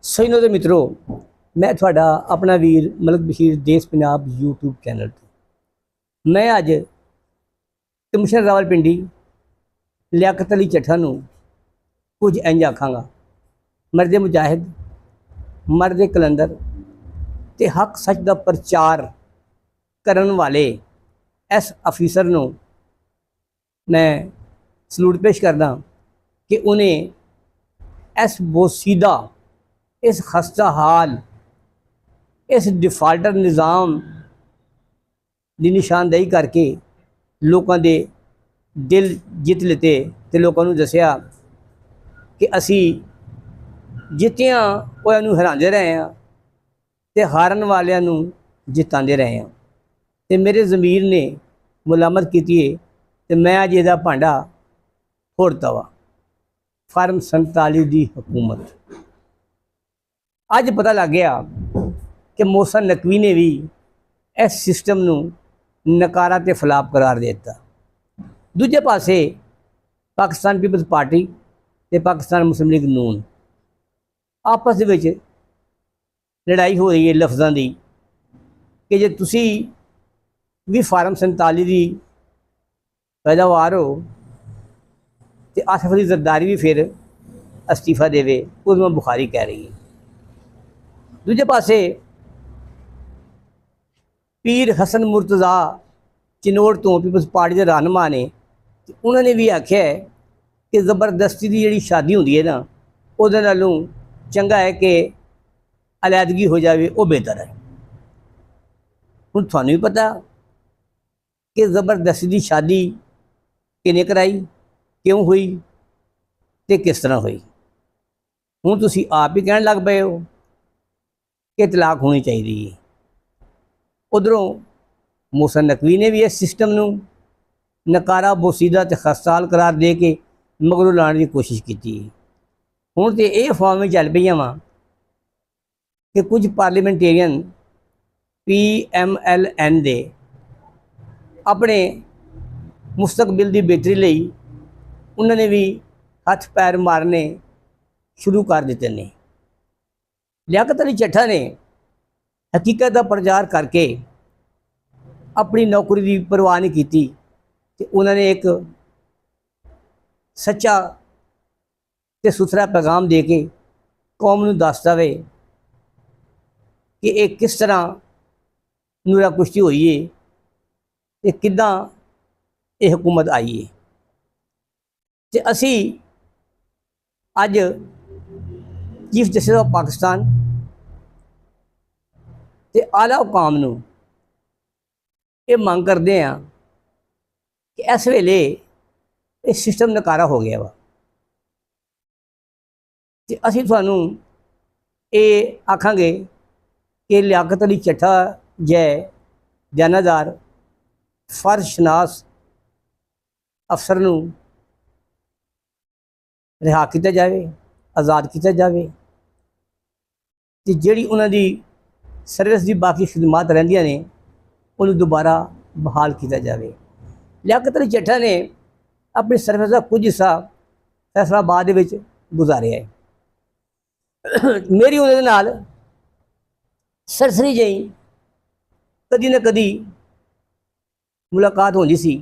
ਸੋ ਦੇ ਮਿੱਤਰੋ, मैं थोड़ा अपना वीर मलिक बशीर देश पंजाब यूट्यूब चैनल तो मैं अज कमिश्नर रावलपिंडी लियाकत अली ਚੱਠਾ ਨੂੰ कुछ इंज आखांगा। मर्द मुजाहिद, मर्द कलंदर ते हक सच का प्रचार करन वाले इस अफीसर नूं मैं सलूट पेश करदा कि उन्हें इस बोसीदा, इस खस्ता हाल, इस डिफाल्टर निज़ाम की निशानदेही करके लोगों के दिल जित लेते तो लोगों को दसिया कि असी जितिया होया हराते रहे हैं तो हारन वालों जिताते रहे हैं। तो मेरे ज़मीर ने मुलामत की तो मैं अज यदा भांडा फोड़ता वा। फार्म 47 की हुकूमत अज पता लग गया कि मोहसिन नकवी ने भी इस सिस्टम नूं नकारा ते फलाप करार दिता। दूजे पासे पाकिस्तान पीपल्स पार्टी ते पाकिस्तान मुस्लिम लीग नून आपस दे विच लड़ाई हो रही है लफ्ज़ों की कि जे तुसी भी फार्म 47 की पैदावार हो तो आसिफ अली जरदारी भी फिर अस्तीफा देवे, उदमा बुखारी कह रही है। दूजे पासे पीर हसन मुर्तज़ा चिनोड़ तो पीपल्स पार्टी के रहनुमा ने उन्होंने भी आख्या है कि ज़बरदस्ती की जी शादी होंदी है ना, उहदे नालों चंगा है कि अलैदगी हो जाए, वो बेहतर है। हुण तुहानूं भी पता कि ज़बरदस्ती की शादी किने कराई, क्यों हुई ते किस तरह हुई। हुण तुसीं आप ही कहण लग पए हो कि तलाक होनी चाहिए। उधरों मोहसिन नकवी ने भी इस सिस्टम नूं नकारा, बोसीदा ते खस्ताल करार दे के मगरों लाने की कोशिश की। हुण तो ये अफवाहां चल पईयां वां कि कुछ पार्लीमेंटेरियन PMLN दे अपने मुस्तकबिल की बेहतरी लई उन्होंने भी हथ पैर मारने शुरू कर दिते ने। लियाकत अली ਚੱਠਾ ने हकीकत का प्रचार करके अपनी नौकरी की परवाह नहीं की तो उन्होंने एक सच्चा ते सुथरा पैगाम दे के कौम नूं दसदा वे कि एक किस तरह नूरा कुश्ती हुई है ते किदां ये हुकूमत आई है। तो असी अज चीफ जस्टिस ऑफ पाकिस्तान ते आला हुकाम नूं ये मंग करते हैं कि इस वेले ये सिस्टम नकारा हो गया वा। ते असीं तुहानूं ये आखांगे कि लियाकत अली ਚੱਠਾ जै जानादार फर्शनास अफसर नूं रिहा किया जाए, आज़ाद किया जाए ते जिहड़ी उन्हां दी सर्विस की बाकी खिदमात रहिंदियां ने उन्हें दोबारा बहाल किया जाए। लियाकत अली ਚੱਠਾ ने अपनी सर्विस का कुछ हिस्सा फैसलाबाद दे विच गुजारिया है। मेरी उहदे नाल सरसरी जही कदी ना कदी मुलाकात होंदी सी।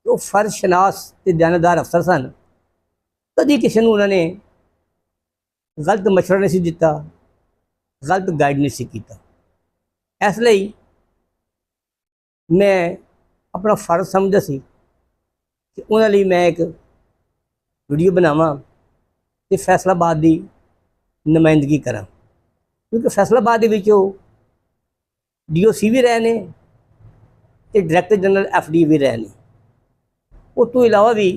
वो फर्शनास ते दयानतदार अफसर सन, कदी किसी नूं उन्होंने गलत मशवरा नहीं दिता, गलत गाइड नहीं किया। इसलिए मैं अपना फर्ज समझदा सी कि उन्हां लई मैं एक वीडियो बनावां ते फैसलाबाद की नुमाइंदगी करां, क्योंकि फैसलाबाद दे विच DOC भी रहे ने ते डायरैक्टर जनरल FD भी रहे ने। उस तो इलावा भी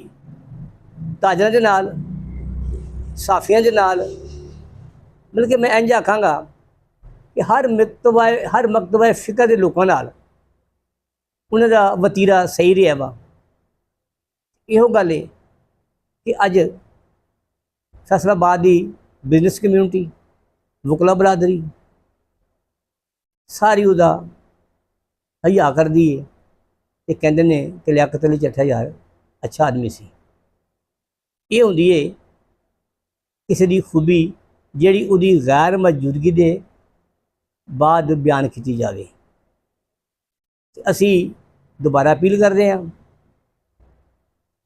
ताजरां दे नाल, साफियां दे नाल, मतलब कि मैं इंज आखांगा कि हर मकतबा फिक्र के लोगों नाल उन्हां दा वतीरा सही रहा वा। इहो गल है कि अज फैसलाबाद की बिजनेस कम्यूनिटी, वकला बरादरी सारी उहदा हया कर दी है ते कहंदे ने कि लियाकत अली ਚੱਠਾ यार अच्छा आदमी सी। ये होंदी है किसी की खूबी ਜਿਹੜੀ ਉਹਦੀ ਗੈਰ ਮੌਜੂਦਗੀ ਦੇ ਬਾਅਦ ਬਿਆਨ ਕੀਤੀ ਜਾਵੇ। ਤੇ ਅਸੀਂ ਦੁਬਾਰਾ ਅਪੀਲ ਕਰਦੇ ਹਾਂ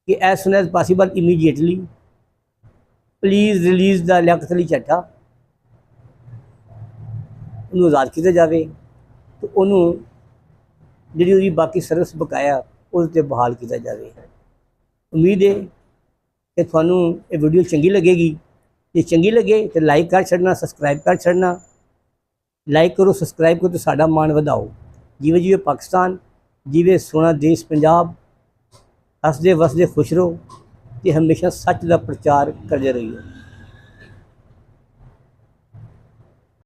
ਕਿ as soon as possible immediately please release ਦਾ ਲਿਆਕਤ ਅਲੀ ਚੱਠਾ, ਉਹਨੂੰ ਆਜ਼ਾਦ ਕੀਤਾ ਜਾਵੇ ਤੇ ਉਹਨੂੰ ਜਿਹੜੀ ਉਹਦੀ ਬਾਕੀ ਸਰਵਿਸ ਬਕਾਇਆ ਉਹਦੇ 'ਤੇ ਬਹਾਲ ਕੀਤਾ ਜਾਵੇ। ਉਮੀਦ ਹੈ ਕਿ ਤੁਹਾਨੂੰ ਇਹ ਵੀਡੀਓ ਚੰਗੀ ਲੱਗੇਗੀ। ਜੇ ਚੰਗੀ ਲੱਗੇ ਤਾਂ ਲਾਈਕ ਕਰ ਛੱਡਣਾ, ਸਬਸਕ੍ਰਾਈਬ ਕਰ ਛੱਡਣਾ। ਲਾਈਕ ਕਰੋ, ਸਬਸਕ੍ਰਾਈਬ ਕਰੋ ਤੇ ਸਾਡਾ ਮਾਣ ਵਧਾਓ। ਜਿਵੇਂ ਜਿਵੇਂ ਪਾਕਿਸਤਾਨ, ਜਿਵੇਂ ਸੋਹਣਾ ਦੇਸ਼ ਪੰਜਾਬ, ਹੱਸਦੇ ਵਸਦੇ ਖੁਸ਼ ਰਹੋ ਤੇ ਹਮੇਸ਼ਾ ਸੱਚ ਦਾ ਪ੍ਰਚਾਰ ਕਰਦੇ ਰਹੀਓ।